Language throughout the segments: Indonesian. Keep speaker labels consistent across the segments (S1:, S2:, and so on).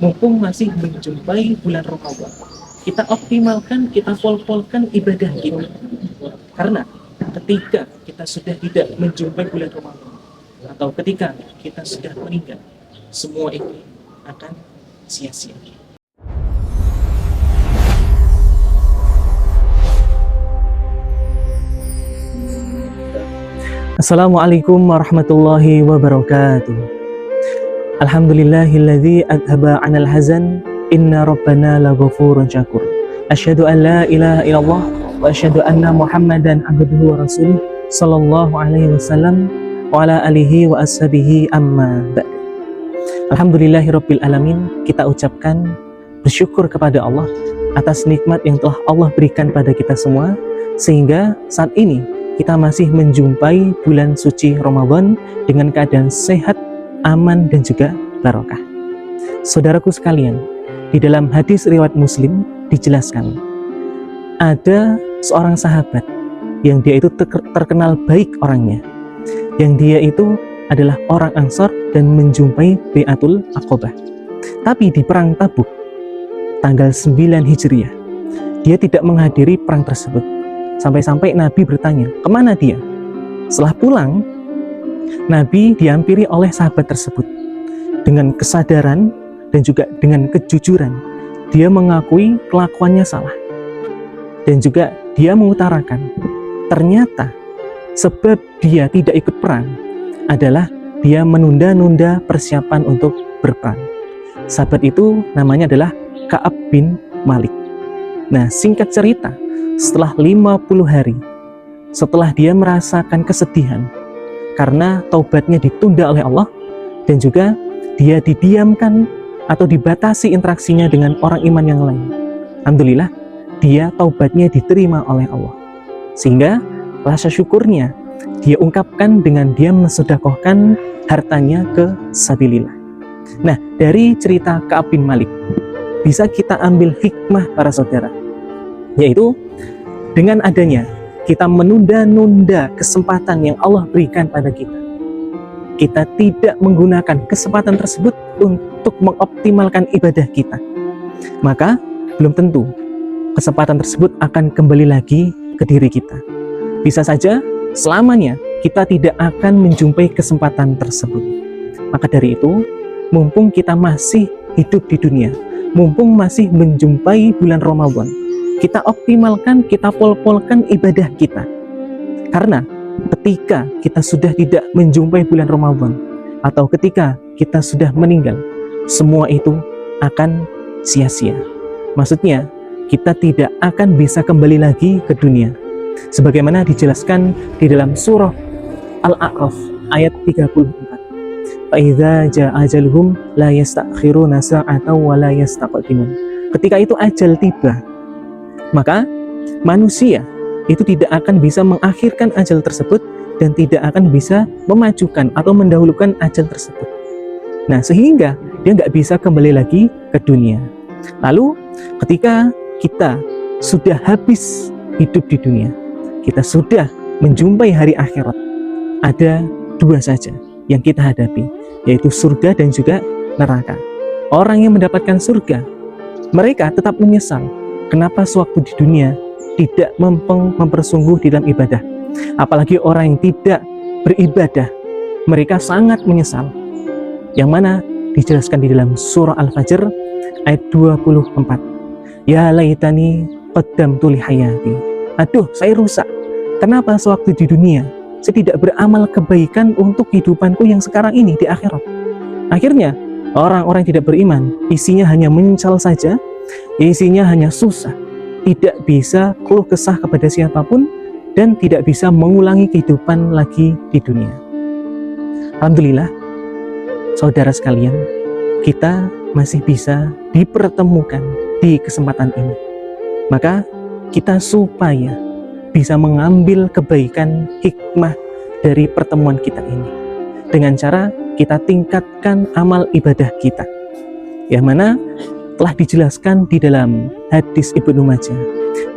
S1: mumpung masih menjumpai bulan Ramadan, kita optimalkan, kita pol-polkan ibadah kita. Karena ketika kita sudah tidak menjumpai bulan Ramadan, atau ketika kita sudah meninggal, semua itu akan sia-sia. Assalamualaikum warahmatullahi wabarakatuh. Alhamdulillahilladzi adhaba 'anal hazan, inna rabbana laghafurun syakur. Asyhadu an la ilaha illallah wa asyhadu anna Muhammadan abduhu wa rasuluh sallallahu alaihi wasallam wa ala alihi wa ashabihi amma ba'd. Alhamdulillahirabbil alamin, kita ucapkan bersyukur kepada Allah atas nikmat yang telah Allah berikan pada kita semua, sehingga saat ini kita masih menjumpai bulan suci Ramadan dengan keadaan sehat, aman, dan juga barokah. Saudaraku sekalian, di dalam hadis riwayat Muslim dijelaskan, ada seorang sahabat yang dia itu terkenal baik orangnya, yang dia itu adalah orang Ansor dan menjumpai Bai'atul Aqabah. Tapi di perang Tabuk, tanggal 9 Hijriah, dia tidak menghadiri perang tersebut. Sampai-sampai Nabi bertanya, kemana dia? Setelah pulang, Nabi dihampiri oleh sahabat tersebut. Dengan kesadaran dan juga dengan kejujuran, dia mengakui kelakuannya salah. Dan juga dia mengutarakan, ternyata sebab dia tidak ikut perang adalah dia menunda-nunda persiapan untuk berperang. Sahabat itu namanya adalah Ka'ab bin Malik. Nah, singkat cerita, setelah 50 hari, setelah dia merasakan kesedihan karena taubatnya ditunda oleh Allah, dan juga dia didiamkan atau dibatasi interaksinya dengan orang iman yang lain, alhamdulillah, dia taubatnya diterima oleh Allah. Sehingga rasa syukurnya dia ungkapkan dengan dia mensedekahkan hartanya ke sabilillah. Nah, dari cerita Ka'ab bin Malik bisa kita ambil hikmah para saudara, yaitu dengan adanya kita menunda-nunda kesempatan yang Allah berikan pada kita, kita tidak menggunakan kesempatan tersebut untuk mengoptimalkan ibadah kita, maka belum tentu kesempatan tersebut akan kembali lagi ke diri kita. Bisa saja selamanya kita tidak akan menjumpai kesempatan tersebut. Maka dari itu, mumpung kita masih hidup di dunia, mumpung masih menjumpai bulan Ramadan, kita optimalkan, kita pol-polkan ibadah kita. Karena ketika kita sudah tidak menjumpai bulan Ramadan, atau ketika kita sudah meninggal, semua itu akan sia-sia. Maksudnya, kita tidak akan bisa kembali lagi ke dunia. Sebagaimana dijelaskan di dalam surah Al-A'raf ayat 34. فَإِذَا جَاءَ أَجَلُهُمْ لَا يَسْتَأْخِرُونَ سَاعَةً وَلَا يَسْتَقْدِمُونَ. Ketika itu ajal tiba, maka manusia itu tidak akan bisa mengakhirkan ajal tersebut dan tidak akan bisa memajukan atau mendahulukan ajal tersebut. Nah, sehingga dia nggak bisa kembali lagi ke dunia. Lalu ketika kita sudah habis hidup di dunia, kita sudah menjumpai hari akhirat, ada dua saja yang kita hadapi, yaitu surga dan juga neraka. Orang yang mendapatkan surga, mereka tetap menyesal kenapa sewaktu di dunia tidak mempersungguh di dalam ibadah. Apalagi orang yang tidak beribadah, mereka sangat menyesal. Yang mana dijelaskan di dalam surah Al-Fajr ayat 24. Ya laitani qaddamtu li hayati. Aduh, saya rusak. Kenapa sewaktu di dunia saya tidak beramal kebaikan untuk kehidupanku yang sekarang ini di akhirat? Akhirnya orang-orang yang tidak beriman, isinya hanya menyesal saja, isinya hanya susah, tidak bisa keluh kesah kepada siapapun, dan tidak bisa mengulangi kehidupan lagi di dunia. Alhamdulillah, saudara sekalian, kita masih bisa dipertemukan di kesempatan ini. Maka kita supaya bisa mengambil kebaikan hikmah dari pertemuan kita ini dengan cara kita tingkatkan amal ibadah kita, yang mana telah dijelaskan di dalam hadis Ibnu Majah.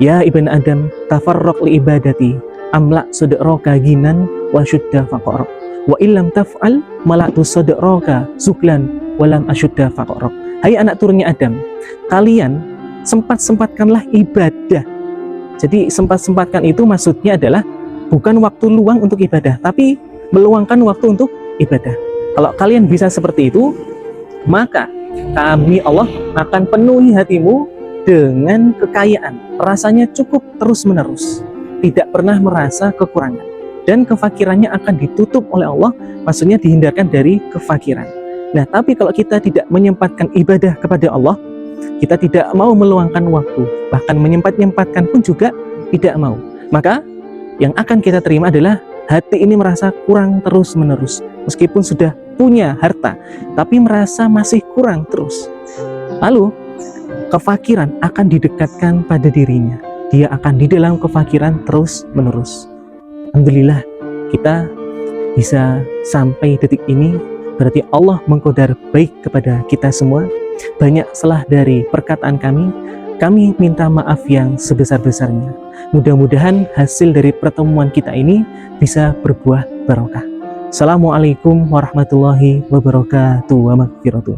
S1: Ya Ibn Adam, tafarraq li ibadati amla sudroka ginan wa syudda faqarok wa illam taf'al malatu sudroka suklan walam asyudda faqarok. hai anak turunnya Adam, kalian sempat-sempatkanlah ibadah. Jadi sempat-sempatkan itu maksudnya adalah bukan waktu luang untuk ibadah, tapi meluangkan waktu untuk ibadah. Kalau kalian bisa seperti itu, maka kami Allah akan penuhi hatimu dengan kekayaan, rasanya cukup terus-menerus, tidak pernah merasa kekurangan, dan kefakirannya akan ditutup oleh Allah, maksudnya dihindarkan dari kefakiran. Nah, tapi kalau kita tidak menyempatkan ibadah kepada Allah, kita tidak mau meluangkan waktu, bahkan menyempatkan pun juga tidak mau, maka yang akan kita terima adalah hati ini merasa kurang terus-menerus, meskipun sudah punya harta, tapi merasa masih kurang terus. Lalu kefakiran akan didekatkan pada dirinya, dia akan di dalam kefakiran terus-menerus. Alhamdulillah kita bisa sampai detik ini, berarti Allah mengqadar baik kepada kita semua. Banyak salah dari perkataan kami minta maaf yang sebesar-besarnya. Mudah-mudahan hasil dari pertemuan kita ini bisa berbuah barokah. Assalamualaikum warahmatullahi wabarakatuh wa maghfiratuh.